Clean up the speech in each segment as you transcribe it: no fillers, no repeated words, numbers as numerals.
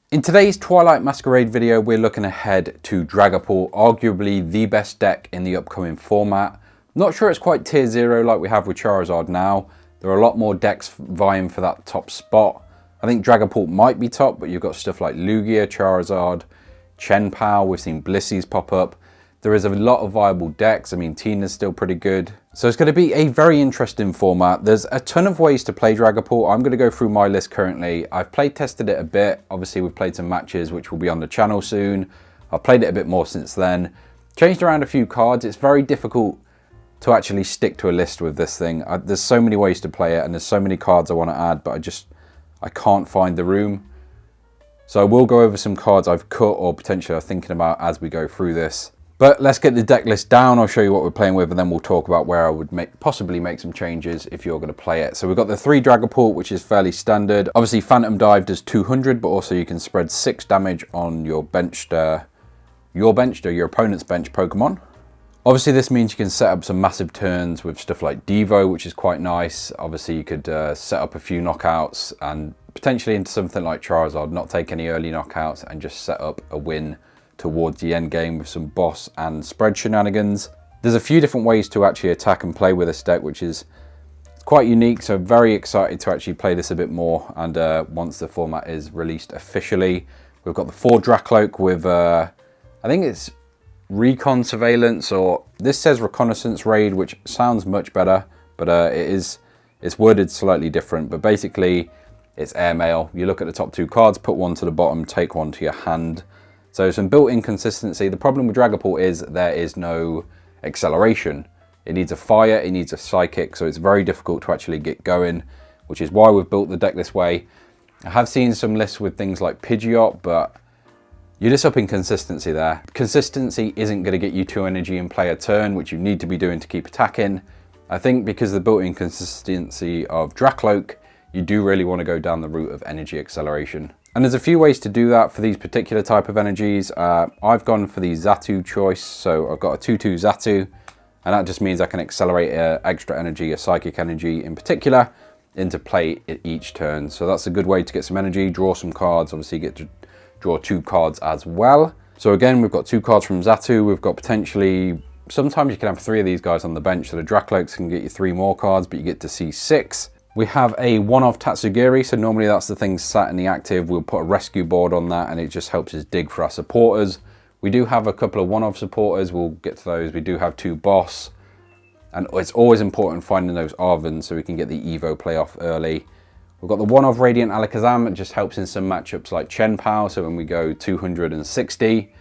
In today's Twilight Masquerade video, we're looking ahead to Dragapult, arguably the best deck in the upcoming format. Not sure it's quite tier 0 like we have with Charizard now. There are a lot more decks vying for that top spot. I think Dragapult might be top, but you've got stuff like Lugia, Charizard, Chien-Pao, we've seen Blissey's pop up. There is a lot of viable decks. I mean, Tina's still pretty good. So it's going to be a very interesting format. There's a ton of ways to play Dragapult. I'm going to go through my list currently. I've play tested it a bit. Obviously, we've played some matches, which will be on the channel soon. I've played it a bit more since then. Changed around a few cards. It's very difficult to actually stick to a list with this thing. There's so many ways to play it, and there's so many cards I want to add, but I can't find the room. So I will go over some cards I've cut or potentially are thinking about as we go through this. But let's get the deck list down. I'll show you what we're playing with, and then we'll talk about where I would possibly make some changes if you're going to play it. So we've got the 3 Dragapult, which is fairly standard. Obviously, Phantom Dive does 200, but also you can spread 6 damage on your benched, your opponent's bench Pokemon. Obviously, this means you can set up some massive turns with stuff like Devo, which is quite nice. Obviously, you could set up a few knockouts and potentially into something like Charizard, not take any early knockouts and just set up a win towards the end game with some boss and spread shenanigans. There's a few different ways to actually attack and play with this deck, which is quite unique. So very excited to actually play this a bit more. And once the format is released officially, we've got the 4 Dracloak with, I think it's Recon Surveillance, or this says Reconnaissance Raid, which sounds much better, but it's worded slightly different. But basically, it's airmail. You look at the top 2 cards, put one to the bottom, take one to your hand. So some built-in consistency. The problem with Dragapult is there is no acceleration. It needs a fire, it needs a psychic, so it's very difficult to actually get going, which is why we've built the deck this way. I have seen some lists with things like Pidgeot, but you're just upping consistency there. Consistency isn't going to get you 2 energy in play a turn, which you need to be doing to keep attacking. I think because of the built-in consistency of Dracloak, you do really want to go down the route of energy acceleration. And there's a few ways to do that for these particular type of energies. I've gone for the Xatu choice, so I've got a 2/2 Xatu, and that just means I can accelerate extra energy, a psychic energy in particular, into play each turn. So that's a good way to get some energy, draw some cards. Obviously, you get to draw 2 cards as well. So again, we've got 2 cards from Xatu. We've got potentially, sometimes you can have 3 of these guys on the bench, so the Dracloaks can get you 3 more cards, but you get to see 6. We have a one-off Tatsugiri, so normally that's the thing sat in the active. We'll put a rescue board on that, and it just helps us dig for our supporters. We do have a couple of one-off supporters. We'll get to those. We do have 2 boss, and it's always important finding those Arvins so we can get the Evo play off early. We've got the one-off Radiant Alakazam. It just helps in some matchups like Chien-Pao, so when we go 260,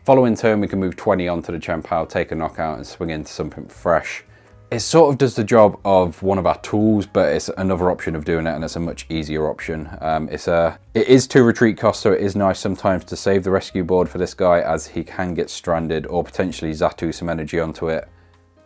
following turn we can move 20 onto the Chien-Pao, take a knockout, and swing into something fresh. It sort of does the job of one of our tools, but it's another option of doing it, and it's a much easier option. It is 2 retreat costs, so it is nice sometimes to save the rescue board for this guy, as he can get stranded, or potentially Xatu some energy onto it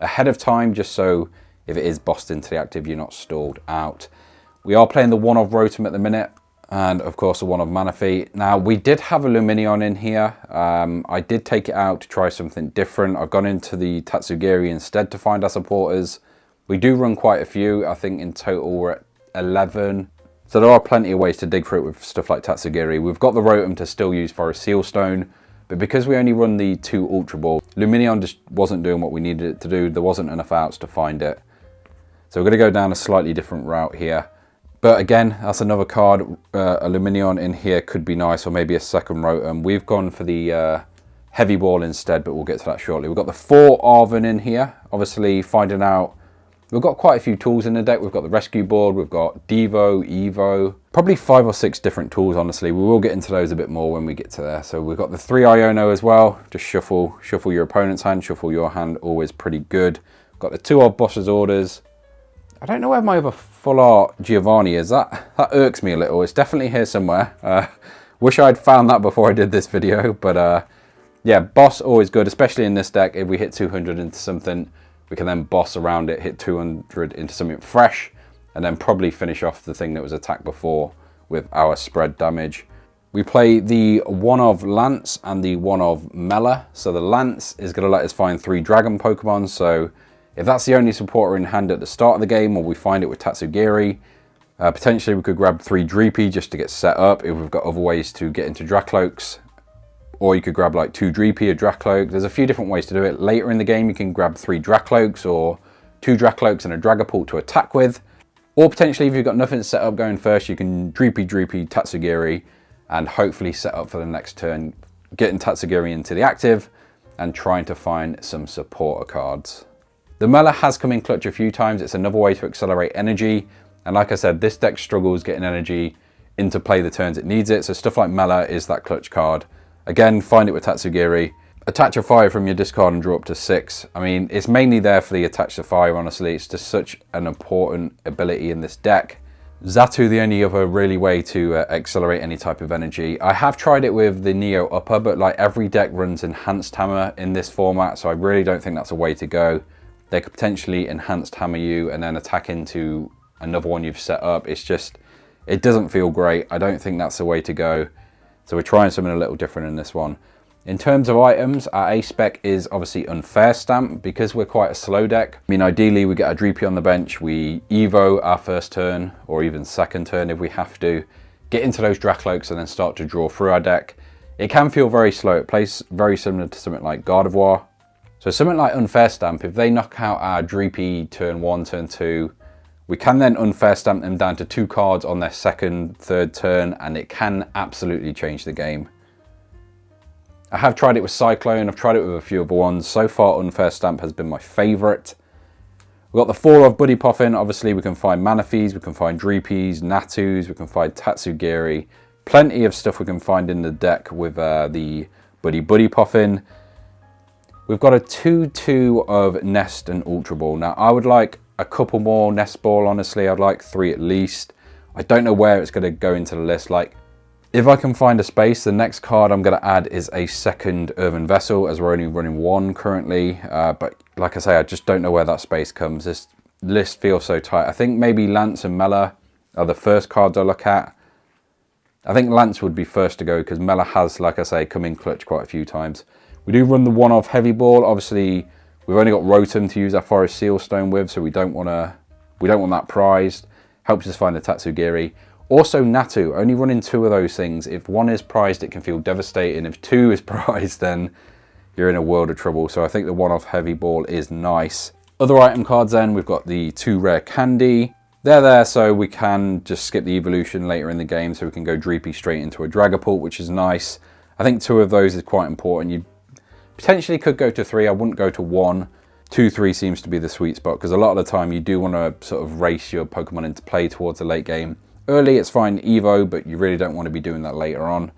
ahead of time, just so if it is bossed into the active, you're not stalled out. We are playing the one-of Rotom at the minute, and of course the one-of Manaphy. Now, we did have a Lumineon in here. I did take it out to try something different. I've gone into the Tatsugiri instead to find our supporters. We do run quite a few. I think in total we're at 11. So there are plenty of ways to dig through it with stuff like Tatsugiri. We've got the Rotom to still use for a Seal Stone, but because we only run the 2 Ultra Ball, Lumineon just wasn't doing what we needed it to do. There wasn't enough outs to find it. So we're going to go down a slightly different route here. But again, that's another card. A Lumineon in here could be nice, or maybe a second Rotom. We've gone for the Heavy Ball instead, but we'll get to that shortly. We've got the 4 Arven in here. Obviously, finding out, we've got quite a few tools in the deck. We've got the Rescue Board, we've got Devo, Evo, probably 5 or 6 different tools, honestly. We will get into those a bit more when we get to there. So we've got the 3 Iono as well. Just shuffle your opponent's hand, shuffle your hand, always pretty good. Got the 2 odd Boss's Orders. I don't know where my other full art Giovanni is. That irks me a little. It's definitely here somewhere. Wish I'd found that before I did this video, but yeah, boss always good, especially in this deck. If we hit 200 into something, we can then boss around it, hit 200 into something fresh, and then probably finish off the thing that was attacked before with our spread damage. We play the one of Lance and the one of Mela. So the Lance is going to let us find 3 Dragon Pokemon. So if that's the only supporter in hand at the start of the game, or we find it with Tatsugiri, Potentially we could grab 3 Dreepy just to get set up if we've got other ways to get into Dracloaks. Or you could grab like 2 Dreepy, a Dracloak. There's a few different ways to do it. Later in the game you can grab 3 Dracloaks or 2 Dracloaks and a Dragapult to attack with. Or potentially if you've got nothing set up going first, you can Dreepy, Tatsugiri, and hopefully set up for the next turn, getting Tatsugiri into the active and trying to find some supporter cards. The Mela has come in clutch a few times. It's another way to accelerate energy. And like I said, this deck struggles getting energy into play the turns it needs it. So stuff like Mela is that clutch card. Again, find it with Tatsugiri. Attach a fire from your discard and draw up to 6. I mean, it's mainly there for the attach to fire, honestly. It's just such an important ability in this deck. Xatu, the only other really way to accelerate any type of energy. I have tried it with the Neo Upper, but like every deck runs Enhanced Hammer in this format, so I really don't think that's a way to go. They could potentially Enhanced Hammer you and then attack into another one you've set up. It's just, it doesn't feel great. I don't think that's the way to go. So we're trying something a little different in this one. In terms of items, our A spec is obviously Unfair Stamp because we're quite a slow deck. I mean, ideally we get a Dreepy on the bench, we Evo our first turn or even second turn if we have to, get into those Dracloaks and then start to draw through our deck. It can feel very slow. It plays very similar to something like Gardevoir. So something like Unfair Stamp, if they knock out our Dreepy turn 1, turn 2, we can then Unfair Stamp them down to 2 cards on their second, third turn, and it can absolutely change the game. I have tried it with Cyclone, I've tried it with a few other ones. So far, Unfair Stamp has been my favourite. We've got the 4 of Buddy Poffin. Obviously, we can find Manaphy's, we can find Dreepies, Natus, we can find Tatsugiri. Plenty of stuff we can find in the deck with the Buddy Poffin. We've got a 2-2 of Nest and Ultra Ball. Now, I would like a couple more Nest Ball, honestly. I'd like 3 at least. I don't know where it's going to go into the list. Like, if I can find a space, the next card I'm going to add is a second Earthen Vessel, as we're only running 1 currently. But like I say, I just don't know where that space comes. This list feels so tight. I think maybe Lance and Mela are the first cards I look at. I think Lance would be first to go because Mela has, like I say, come in clutch quite a few times. We do run the 1-off Heavy Ball. Obviously, we've only got Rotom to use our Forest Sealstone with, so we don't want that prized. Helps us find a Tatsugiri. Also Natu, only running 2 of those things. If 1 is prized, it can feel devastating. If 2 is prized, then you're in a world of trouble. So I think the 1-off Heavy Ball is nice. Other item cards then, we've got the 2 Rare Candy. They're there so we can just skip the evolution later in the game, so we can go Dreepy straight into a Dragapult, which is nice. I think 2 of those is quite important. You potentially could go to 3, I wouldn't go to 1. 2-3 seems to be the sweet spot, because a lot of the time you do want to sort of race your Pokemon into play towards the late game. Early it's fine Evo, but you really don't want to be doing that later on.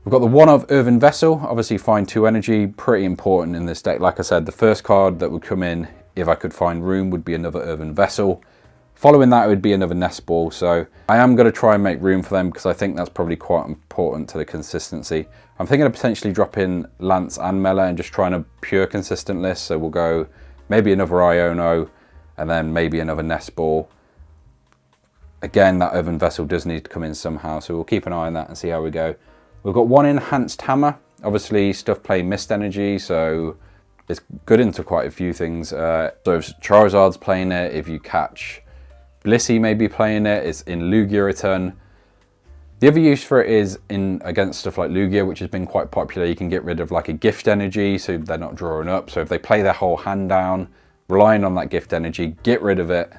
We've got the 1 of Earthen Vessel, obviously find 2 energy, pretty important in this deck. Like I said, the first card that would come in, if I could find room, would be another Earthen Vessel. Following that, it would be another Nest Ball, so I am going to try and make room for them because I think that's probably quite important to the consistency. I'm thinking of potentially dropping Lance and Mela and just trying a pure consistent list, so we'll go maybe another Iono and then maybe another Nest Ball. Again, that Earthen Vessel does need to come in somehow, so we'll keep an eye on that and see how we go. We've got 1 Enhanced Hammer. Obviously, stuff play Mist Energy, so it's good into quite a few things. So if Charizard's playing it, if you catch Blissey may be playing it, it's in Lugia a ton. The other use for it is against stuff like Lugia, which has been quite popular. You can get rid of like a gift energy, so they're not drawing up. So if they play their whole hand down, relying on that gift energy, get rid of it.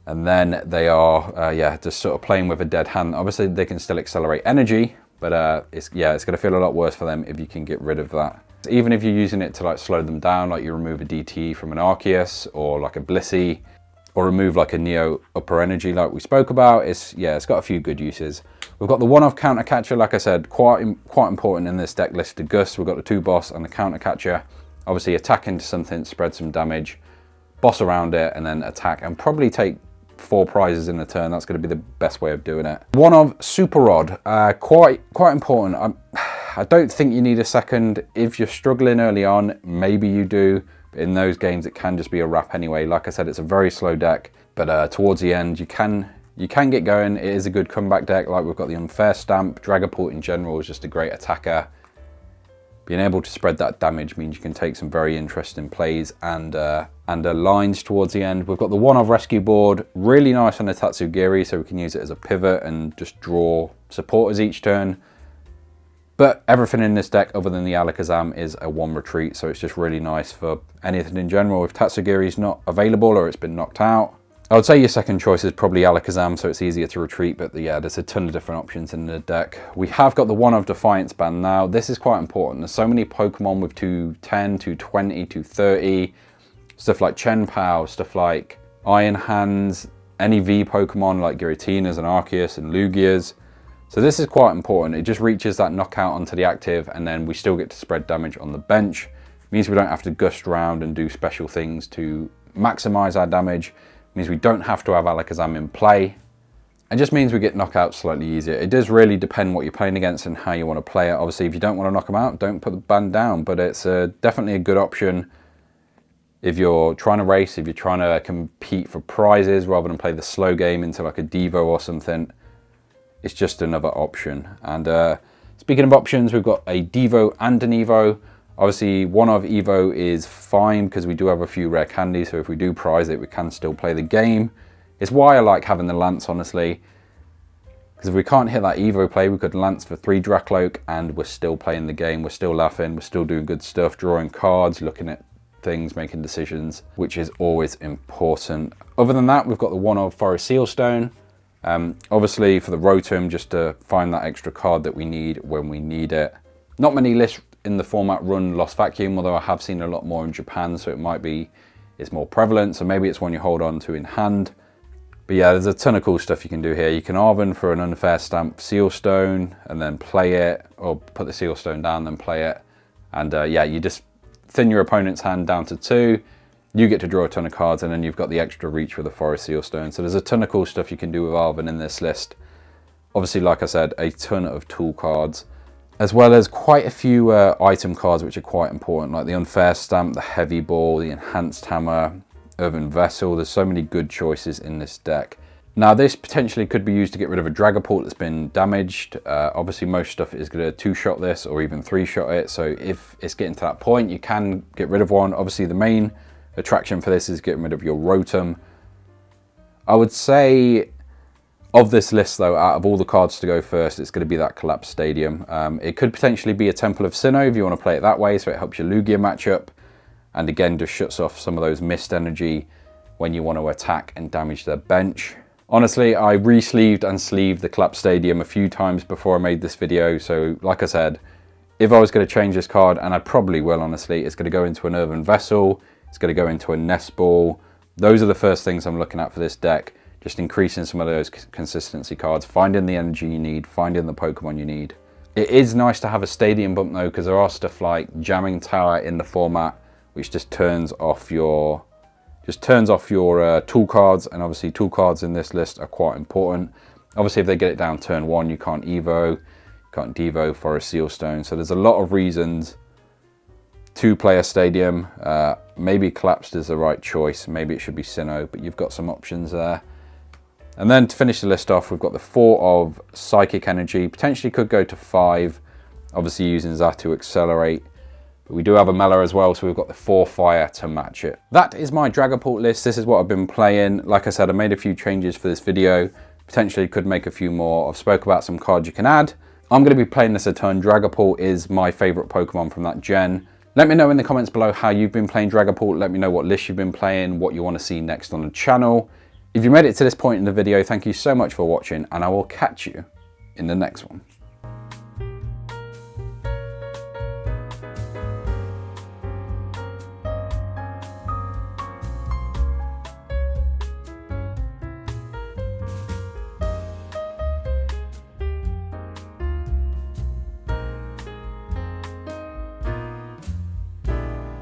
And then they are, just sort of playing with a dead hand. Obviously, they can still accelerate energy, but it's going to feel a lot worse for them if you can get rid of that. Even if you're using it to like slow them down, like you remove a DT from an Arceus or like a Blissey, or remove like a Neo Upper Energy like we spoke about, it's got a few good uses. We've got the 1-off Counter Catcher, like I said, quite important in this deck list to Gus. We've got the 2 Boss and the Counter Catcher. Obviously, attack into something, spread some damage, boss around it, and then attack, and probably take 4 prizes in a turn. That's going to be the best way of doing it. 1 of Super Rod, quite important. I don't think you need a second. If you're struggling early on, maybe you do. But in those games, it can just be a wrap anyway. Like I said, it's a very slow deck, but towards the end, you can get going. It is a good comeback deck. Like we've got the Unfair Stamp. Dragapult in general is just a great attacker. Being able to spread that damage means you can take some very interesting plays and lines towards the end. We've got the one-of rescue board, really nice on the Tatsugiri, so we can use it as a pivot and just draw supporters each turn. But everything in this deck other than the Alakazam is a one retreat, so it's just really nice for anything in general. If Tatsugiri is not available or it's been knocked out, I would say your second choice is probably Alakazam, so it's easier to retreat, but yeah, there's a ton of different options in the deck. We have got the one-of Defiance band now. This is quite important. There's so many Pokemon with 210, 220, 230, stuff like Chenpao, stuff like Iron Hands, any V Pokemon like Giratinas and Arceus and Lugias. So this is quite important. It just reaches that knockout onto the active, and then we still get to spread damage on the bench. It means we don't have to gust around and do special things to maximize our damage. It means we don't have to have Alakazam in play. It just means we get knockouts slightly easier. It does really depend what you're playing against and how you want to play it. Obviously, if you don't want to knock them out, don't put the band down, but it's definitely a good option if you're trying to race, if you're trying to compete for prizes rather than play the slow game into like a Devo or something. It's just another option. And speaking of options, we've got a Devo and an Evo. Obviously, one of Evo is fine because we do have a few rare candies, so if we do prize it, we can still play the game. It's why I like having the Lance, honestly, because if we can't hit that Evo play, we could Lance for 3 Dracloak and we're still playing the game, we're still laughing, we're still doing good stuff, drawing cards, looking at things, making decisions, which is always important. Other than that, we've got the one of Forest Sealstone. Obviously for the Rotom, just to find that extra card that we need when we need it. Not many lists in the format run Lost Vacuum, although I have seen a lot more in Japan, so it might be it's more prevalent, so maybe it's one you hold on to in hand. But yeah, there's a ton of cool stuff you can do here. You can Arven for an unfair stamp Sealstone and then play it, or put the Sealstone down then play it. And yeah, you just thin your opponent's hand down to 2, you get to draw a ton of cards, and then you've got the extra reach with the Forest Sealstone. So there's a ton of cool stuff you can do with Arven in this list. Obviously, like I said, a ton of tool cards, as well as quite a few item cards which are quite important, like the Unfair Stamp, the Heavy Ball, the Enhanced Hammer, Earthen Vessel. There's so many good choices in this deck. Now this potentially could be used to get rid of a Dragapult that's been damaged. Obviously most stuff is going to 2-shot this or even 3-shot it, so if it's getting to that point you can get rid of one. Obviously the main attraction for this is getting rid of your Rotom. I would say of this list though, out of all the cards to go first, it's going to be that Collapsed Stadium. It could potentially be a Temple of Sinnoh if you want to play it that way, so it helps your Lugia matchup, and again just shuts off some of those mist energy when you want to attack and damage their bench. Honestly, I re-sleeved and sleeved the Collapsed Stadium a few times before I made this video, so like I said, if I was going to change this card, and I probably will honestly, it's going to go into an Earthen Vessel, it's going to go into a Nest Ball. Those are the first things I'm looking at for this deck. Just increasing some of those consistency cards, finding the energy you need, finding the Pokemon you need. It is nice to have a stadium bump though, because there are stuff like Jamming Tower in the format, which just turns off your tool cards, and obviously tool cards in this list are quite important. Obviously if they get it down turn 1, you can't Evo, you can't Devo Forest Sealstone, so there's a lot of reasons to play a stadium. Maybe Collapsed is the right choice, maybe it should be Sinnoh, but you've got some options there. And then to finish the list off, we've got the 4 of Psychic Energy. Potentially could go to 5, obviously using Zatu to accelerate. But we do have a Mela as well, so we've got the 4 Fire to match it. That is my Dragapult list. This is what I've been playing. Like I said, I made a few changes for this video. Potentially could make a few more. I've spoke about some cards you can add. I'm going to be playing this a ton. Dragapult is my favourite Pokemon from that gen. Let me know in the comments below how you've been playing Dragapult. Let me know what list you've been playing, what you want to see next on the channel. If you made it to this point in the video, thank you so much for watching, and I will catch you in the next one.